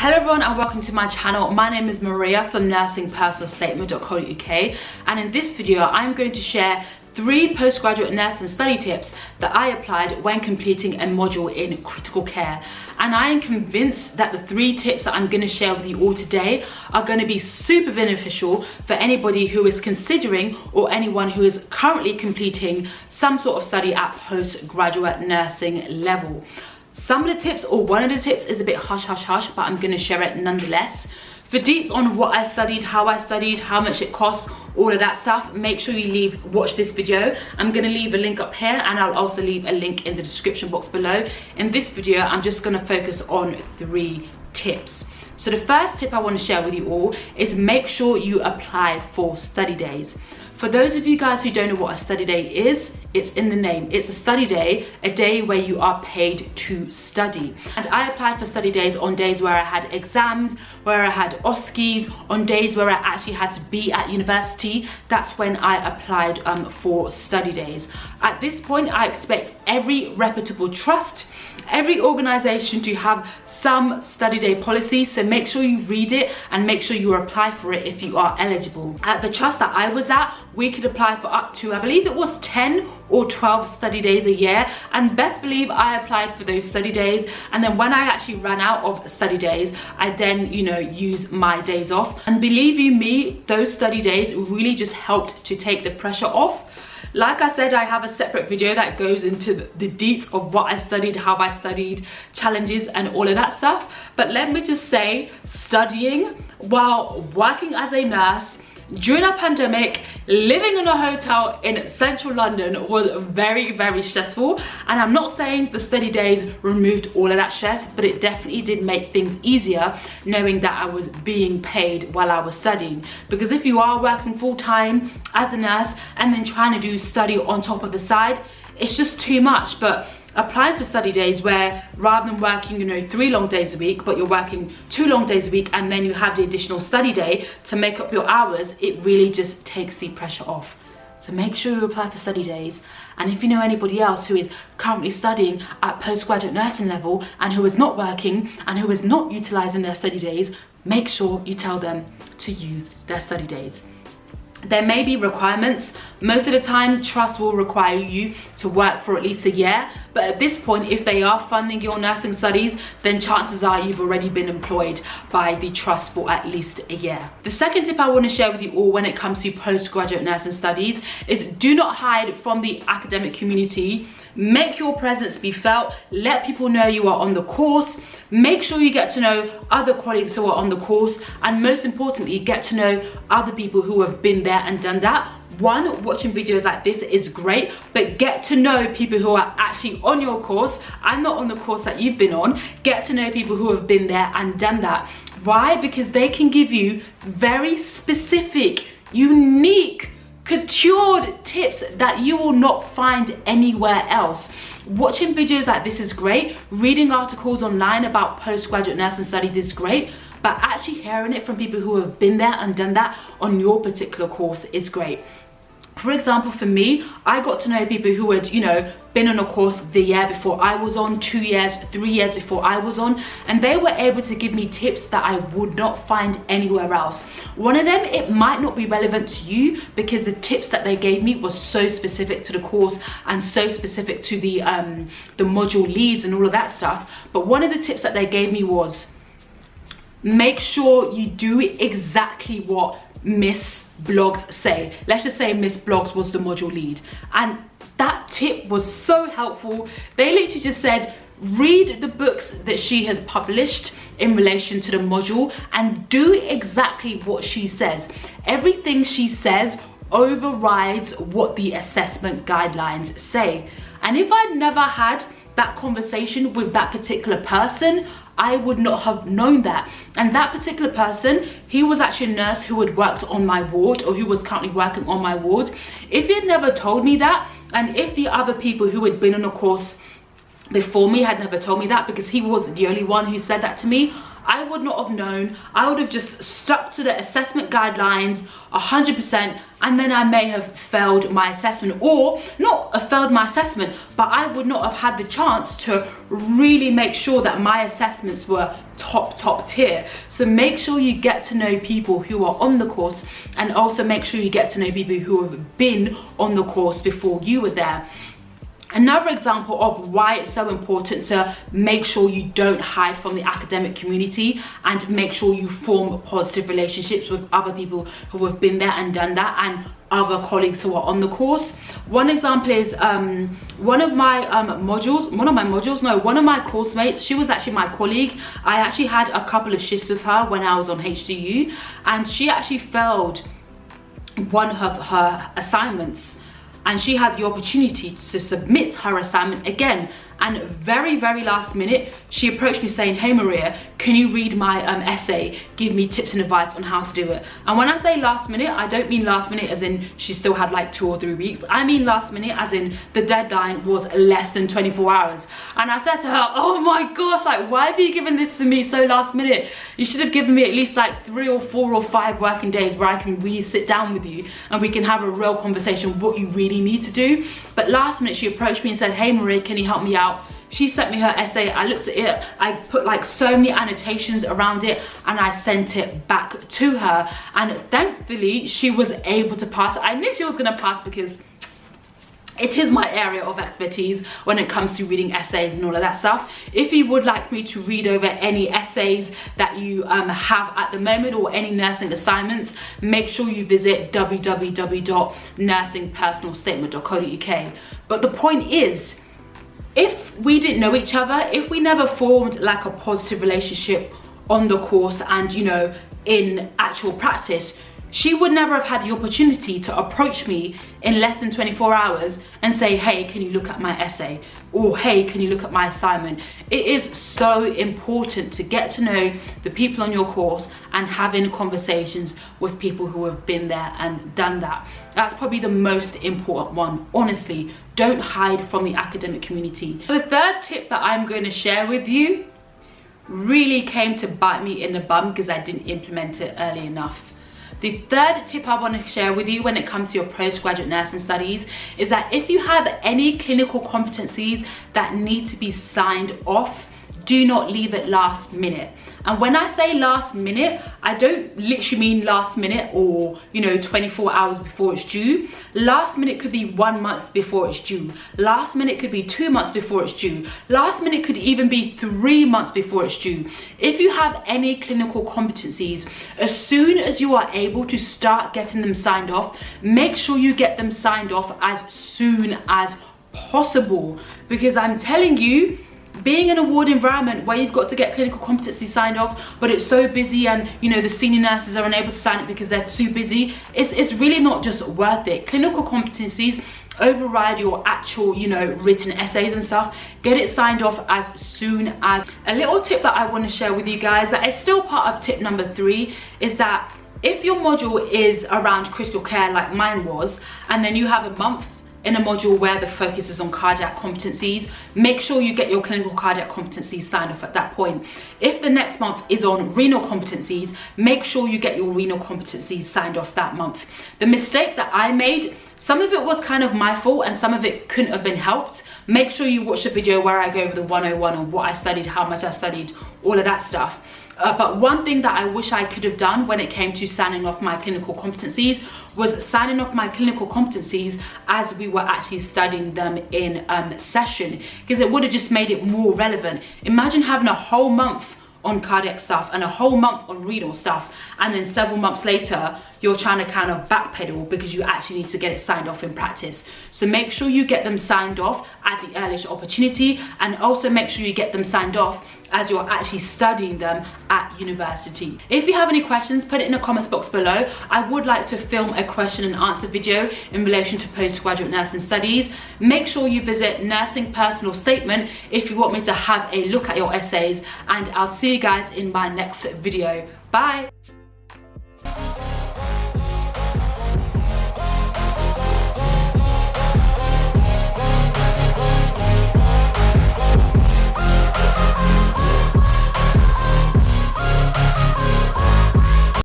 Hello everyone and welcome to my channel. My name is Maria from nursingpersonalstatement.co.uk, and in this video I'm going to share 3 postgraduate nursing study tips that I applied when completing a module in critical care. And I am convinced that the 3 tips that I'm going to share with you all today are going to be super beneficial for anybody who is considering or anyone who is currently completing some sort of study at postgraduate nursing level. Some of the tips, or one of the tips, is a bit hush hush hush, but I'm going to share it nonetheless. For deets on what I studied, how much it costs, all of that stuff, make sure you watch this video. I'm going to leave a link up here, and I'll also leave a link in the description box below. In this video, I'm just going to focus on 3 tips. So the first tip I want to share with you all is make sure you apply for study days. For those of you guys who don't know what a study day is, it's in the name. It's a study day, a day where you are paid to study. And I applied for study days on days where I had exams, where I had OSCEs, on days where I actually had to be at university. That's when I applied for study days. At this point, I expect every reputable trust, every organization to have some study day policy, so make sure you read it and make sure you apply for it if you are eligible. At the trust that I was at, we could apply for up to, I believe it was 10 or 12 study days a year, and best believe I applied for those study days, and then when I actually ran out of study days, I then, use my days off. And believe you me, those study days really just helped to take the pressure off. Like I said, I have a separate video that goes into the deets of what I studied, how I studied, challenges and all of that stuff. But let me just say, studying while working as a nurse during a pandemic, living in a hotel in central London was very, very stressful. And I'm not saying the study days removed all of that stress, but it definitely did make things easier knowing that I was being paid while I was studying. Because if you are working full-time as a nurse and then trying to do study on top of the side, it's just too much. But applying for study days where rather than working 3 long days a week, but you're working 2 long days a week and then you have the additional study day to make up your hours, it really just takes the pressure off. So make sure you apply for study days. And if you know anybody else who is currently studying at postgraduate nursing level and who is not working and who is not utilizing their study days, make sure you tell them to use their study days. There may be requirements. Most of the time, trust will require you to work for at least a year. But at this point, if they are funding your nursing studies, then chances are you've already been employed by the trust for at least a year. The second tip I want to share with you all when it comes to postgraduate nursing studies is do not hide from the academic community. Make your presence be felt. Let people know you are on the course. Make sure you get to know other colleagues who are on the course, and most importantly, get to know other people who have been there and done that. One, watching videos like this is great, but get to know people who are actually on your course and not on the course that you've been on. Get to know people who have been there and done that. Why? Because they can give you very specific, unique, coutured tips that you will not find anywhere else. Watching videos like this is great. Reading articles online about postgraduate nursing studies is great. But actually hearing it from people who have been there and done that on your particular course is great. For example, for me, I got to know people who had, been on a course the year before I was on, 2 years, 3 years before I was on, and they were able to give me tips that I would not find anywhere else. One of them, it might not be relevant to you because the tips that they gave me was so specific to the course and so specific to the module leads and all of that stuff. But one of the tips that they gave me was, make sure you do exactly what Miss Blogs say. Let's just say Miss Blogs was the module lead, and that tip was so helpful. They literally just said, read the books that she has published in relation to the module and do exactly what she says. Everything she says overrides what the assessment guidelines say. And if I'd never had that conversation with that particular person, I would not have known that. And that particular person, he was actually a nurse who had worked on my ward, or who was currently working on my ward. If he had never told me that, and if the other people who had been on a course before me had never told me that, because he was the only one who said that to me, I would not have known. I would have just stuck to the assessment guidelines 100%, and then I may have failed my assessment, or not failed my assessment, but I would not have had the chance to really make sure that my assessments were top tier. So make sure you get to know people who are on the course, and also make sure you get to know people who have been on the course before you were there. Another example of why it's so important to make sure you don't hide from the academic community, and make sure you form positive relationships with other people who have been there and done that, and other colleagues who are on the course. One example is one of my course mates. She was actually my colleague. I actually had a couple of shifts with her when I was on HDU, and she actually failed one of her assignments, and she had the opportunity to submit her assignment again. And very last minute, she approached me saying, "Hey Maria, can you read my essay? Give me tips and advice on how to do it." And when I say last minute, I don't mean last minute as in she still had like 2 or 3 weeks. I mean last minute as in the deadline was less than 24 hours. And I said to her, "Oh my gosh, like, why have you given this to me so last minute? You should have given me at least like 3 or 4 or 5 working days where I can really sit down with you and we can have a real conversation what you really need to do." But last minute, she approached me and said, "Hey Maria, can you help me out?" She sent me her essay. I looked at it, I put like so many annotations around it, and I sent it back to her, and thankfully she was able to pass. I knew she was gonna pass because it is my area of expertise when it comes to reading essays and all of that stuff. If you would like me to read over any essays that you have at the moment, or any nursing assignments, make sure you visit www.nursingpersonalstatement.co.uk. But the point is, if we didn't know each other, if we never formed like a positive relationship on the course and, you know, in actual practice, she would never have had the opportunity to approach me in less than 24 hours and say, "Hey, can you look at my essay?" or "Hey, can you look at my assignment?" It is so important to get to know the people on your course and having conversations with people who have been there and done that. That's probably the most important one. Honestly, don't hide from the academic community. The third tip that I'm going to share with you really came to bite me in the bum because I didn't implement it early enough. The third tip I want to share with you when it comes to your postgraduate nursing studies is that if you have any clinical competencies that need to be signed off, do not leave it last minute. And when I say last minute, I don't literally mean last minute or, you know, 24 hours before it's due. Last minute could be 1 month before it's due. Last minute could be 2 months before it's due. Last minute could even be 3 months before it's due. If you have any clinical competencies, as soon as you are able to start getting them signed off, make sure you get them signed off as soon as possible. Because I'm telling you, being in a ward environment where you've got to get clinical competency signed off, but it's so busy and, you know, the senior nurses are unable to sign it because they're too busy, it's really not just worth it. Clinical competencies override your actual, you know, written essays and stuff. Get it signed off as soon as. A little tip that I want to share with you guys that is still part of tip number 3 is that if your module is around critical care like mine was, and then you have a month in a module where the focus is on cardiac competencies, make sure you get your clinical cardiac competencies signed off at that point. If the next month is on renal competencies, make sure you get your renal competencies signed off that month. The mistake that I made, some of it was kind of my fault and some of it couldn't have been helped. Make sure you watch the video where I go over the 101 on what I studied, how much I studied, all of that stuff. But one thing that I wish I could have done when it came to signing off my clinical competencies was signing off my clinical competencies as we were actually studying them in session, because it would have just made it more relevant. Imagine having a whole month on cardiac stuff and a whole month on renal stuff, and then several months later you're trying to kind of backpedal because you actually need to get it signed off in practice. So make sure you get them signed off at the earliest opportunity, and also make sure you get them signed off as you're actually studying them at university. If you have any questions, put it in the comments box below. I would like to film a question and answer video in relation to postgraduate nursing studies. Make sure you visit Nursing Personal Statement if you want me to have a look at your essays, and I'll see you guys in my next video. Bye.